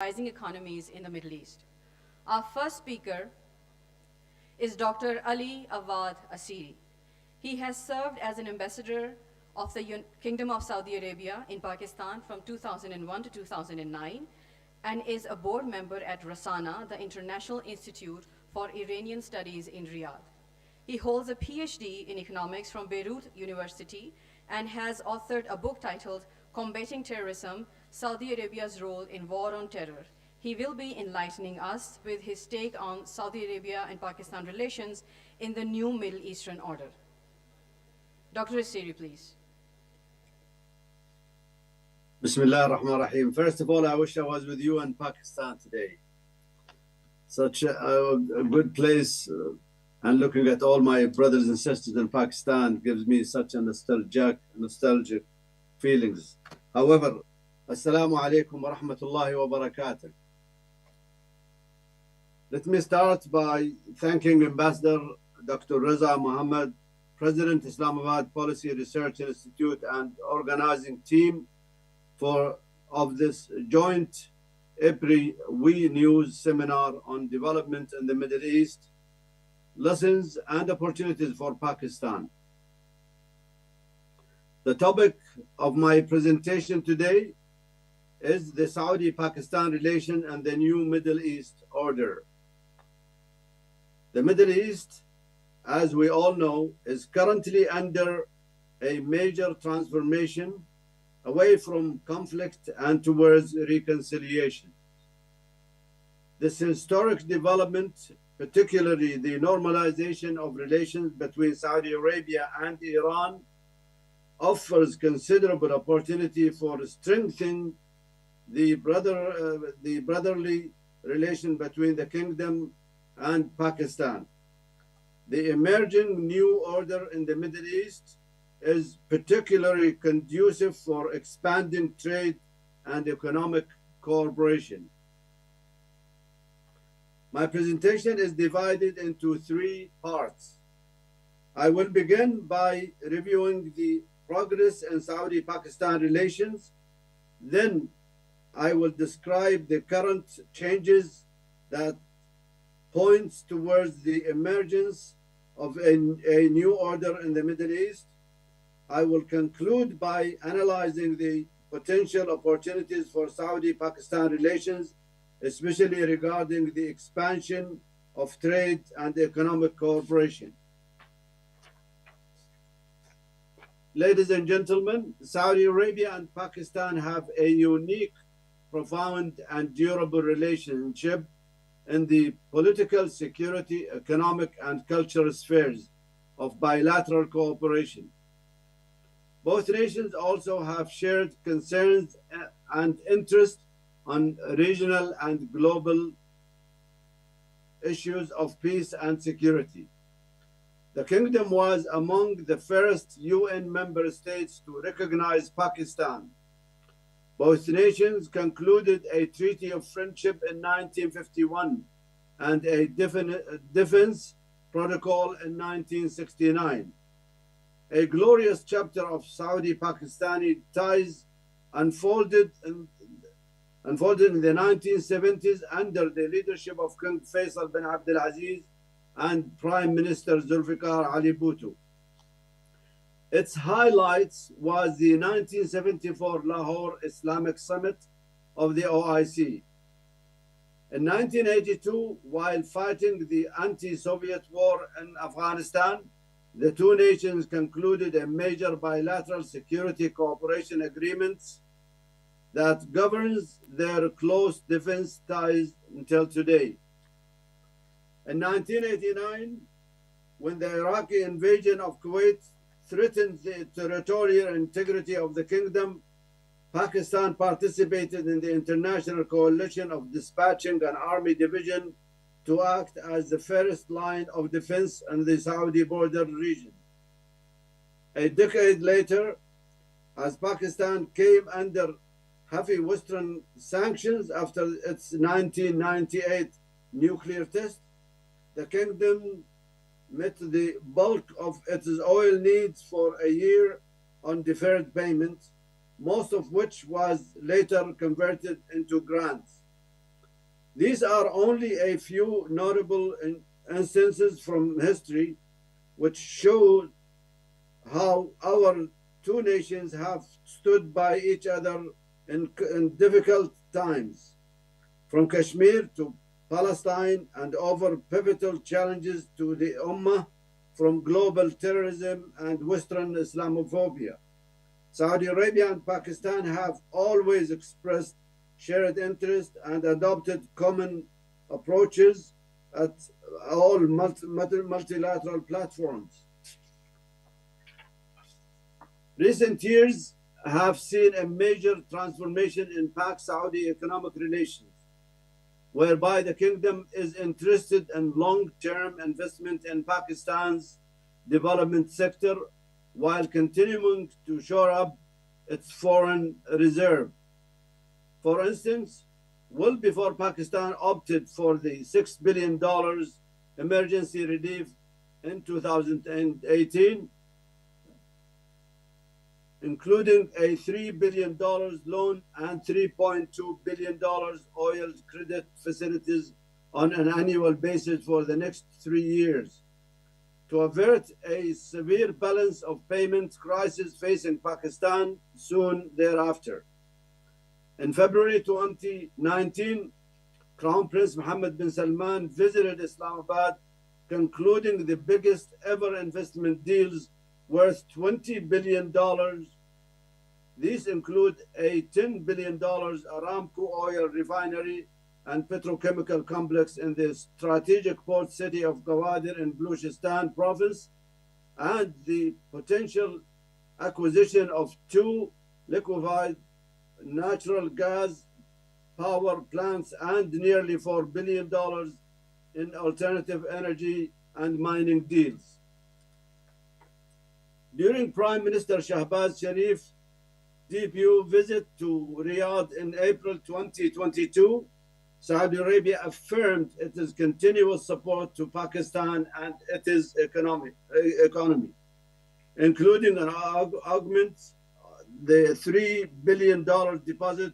rising economies in the Middle East. Our first speaker is Dr. Ali Awad Asiri. He has served as an ambassador of the Kingdom of Saudi Arabia in Pakistan from 2001 to 2009 and is a board member at Rasana, the International Institute for Iranian Studies in Riyadh. He holds a PhD in economics from Beirut University and has authored a book titled Combating Terrorism, Saudi Arabia's Role in War on Terror. He will be enlightening us with his take on Saudi Arabia and Pakistan relations in the new Middle Eastern order. Dr. Asiri, please. Bismillah ar-Rahman ar-Rahim. First of all, I wish I was with you in Pakistan today. Such a good place, and looking at all my brothers and sisters in Pakistan gives me such a nostalgic feelings. However, Assalamu alaikum wa rahmatullahi wa barakatuh. Let me start by thanking Ambassador Dr. Reza Mohammed, President Islamabad Policy Research Institute and organizing team of this joint IPRI We News seminar on development in the Middle East, lessons and opportunities for Pakistan. The topic of my presentation today is the Saudi-Pakistan relation and the new Middle East order. The Middle East, as we all know, is currently under a major transformation away from conflict and towards reconciliation. This historic development, particularly the normalization of relations between Saudi Arabia and Iran, offers considerable opportunity for strengthening the brotherly relation between the kingdom and Pakistan. The emerging new order in the Middle East is particularly conducive for expanding trade and economic cooperation. My presentation is divided into three parts. I will begin by reviewing the progress in Saudi-Pakistan relations. Then I will describe the current changes that points towards the emergence of a new order in the Middle East. I will conclude by analyzing the potential opportunities for Saudi-Pakistan relations, especially regarding the expansion of trade and economic cooperation. Ladies and gentlemen, Saudi Arabia and Pakistan have a unique, profound, and durable relationship in the political, security, economic, and cultural spheres of bilateral cooperation. Both nations also have shared concerns and interests on regional and global issues of peace and security. The kingdom was among the first UN member states to recognize Pakistan. Both nations concluded a treaty of friendship in 1951 and a defense protocol in 1969. A glorious chapter of Saudi-Pakistani ties unfolded in the 1970s under the leadership of King Faisal bin Abdul Aziz and Prime Minister Zulfikar Ali Bhutto. Its highlights was the 1974 Lahore Islamic Summit of the OIC. In 1982, while fighting the anti-Soviet war in Afghanistan, the two nations concluded a major bilateral security cooperation agreement that governs their close defense ties until today. In 1989, when the Iraqi invasion of Kuwait threatened the territorial integrity of the kingdom, Pakistan participated in the international coalition of dispatching an army division to act as the first line of defense in the Saudi border region. A decade later, as Pakistan came under heavy Western sanctions after its 1998 nuclear test, the kingdom met the bulk of its oil needs for a year on deferred payments, most of which was later converted into grants. These are only a few notable instances from history which show how our two nations have stood by each other in difficult times, from Kashmir to Palestine, and over pivotal challenges to the Ummah, from global terrorism and Western Islamophobia. Saudi Arabia and Pakistan have always expressed shared interest and adopted common approaches at all multilateral platforms. Recent years have seen a major transformation in Pak-Saudi economic relations, whereby the kingdom is interested in long-term investment in Pakistan's development sector while continuing to shore up its foreign reserve. For instance, well before Pakistan opted for the $6 billion emergency relief in 2018, including a $3 billion loan and $3.2 billion oil credit facilities on an annual basis for the next 3 years, to avert a severe balance of payments crisis facing Pakistan soon thereafter. In February 2019, Crown Prince Mohammed bin Salman visited Islamabad, concluding the biggest ever investment deals worth $20 billion. These include a $10 billion Aramco oil refinery and petrochemical complex in the strategic port city of Gawadir in Baluchistan province, and the potential acquisition of 2 liquefied natural gas power plants and nearly $4 billion in alternative energy and mining deals. During Prime Minister Shahbaz Sharif's debut visit to Riyadh in April 2022, Saudi Arabia affirmed its continuous support to Pakistan and its economy, including an augment the $3 billion deposit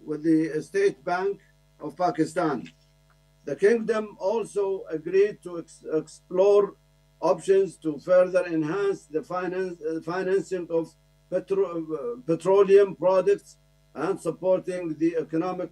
with the State Bank of Pakistan. The kingdom also agreed to explore options to further enhance the financing of petroleum products and supporting the economic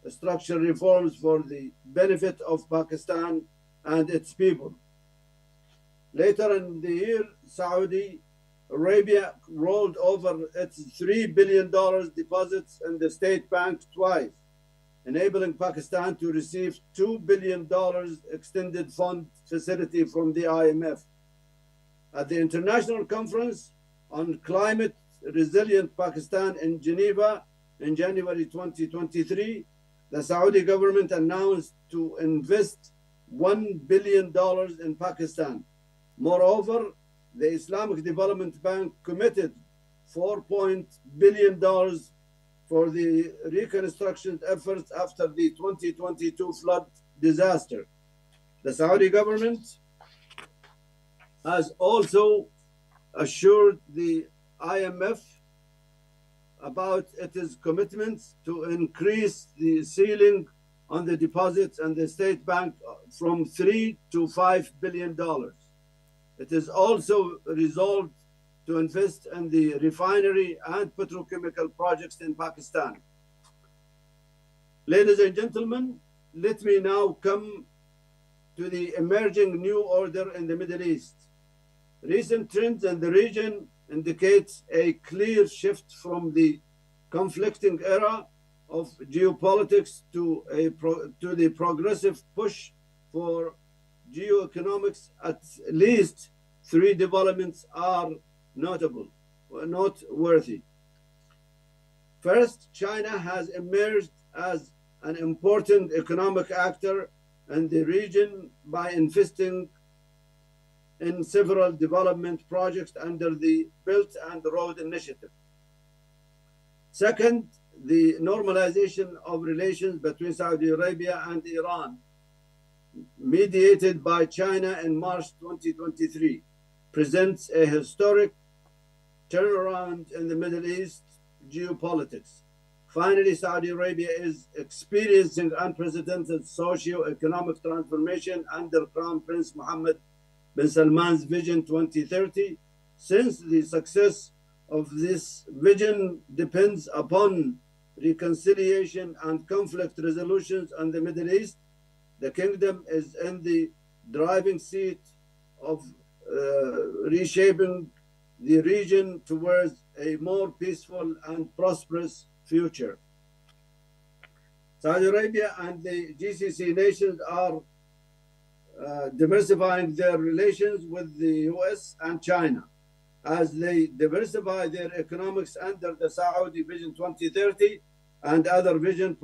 structural reforms for the benefit of Pakistan and its people. Later in the year, Saudi Arabia rolled over its $3 billion deposits in the State Bank twice, enabling Pakistan to receive $2 billion extended fund facility from the IMF. At the International Conference on Climate Resilient Pakistan in Geneva in January 2023, the Saudi government announced to invest $1 billion in Pakistan. Moreover, the Islamic Development Bank committed $4 billion for the reconstruction efforts after the 2022 flood disaster. The Saudi government has also assured the IMF about its commitments to increase the ceiling on the deposits and the State Bank from $3 to $5 billion. It is also resolved to invest in the refinery and petrochemical projects in Pakistan. Ladies and gentlemen, let me now come to the emerging new order in the Middle East. Recent trends in the region indicates a clear shift from the conflicting era of geopolitics to the progressive push for geoeconomics. At least 3 developments are noteworthy. First, China has emerged as an important economic actor in the region by investing in several development projects under the Belt and Road Initiative. Second, the normalization of relations between Saudi Arabia and Iran, mediated by China in March 2023, presents a historic turnaround in the Middle East geopolitics. Finally, Saudi Arabia is experiencing unprecedented socio-economic transformation under Crown Prince Mohammed bin Salman's Vision 2030. Since the success of this vision depends upon reconciliation and conflict resolutions in the Middle East, the kingdom is in the driving seat of reshaping the region towards a more peaceful and prosperous future. Saudi Arabia and the GCC nations are diversifying their relations with the US and China as they diversify their economics under the Saudi Vision 2030 and other vision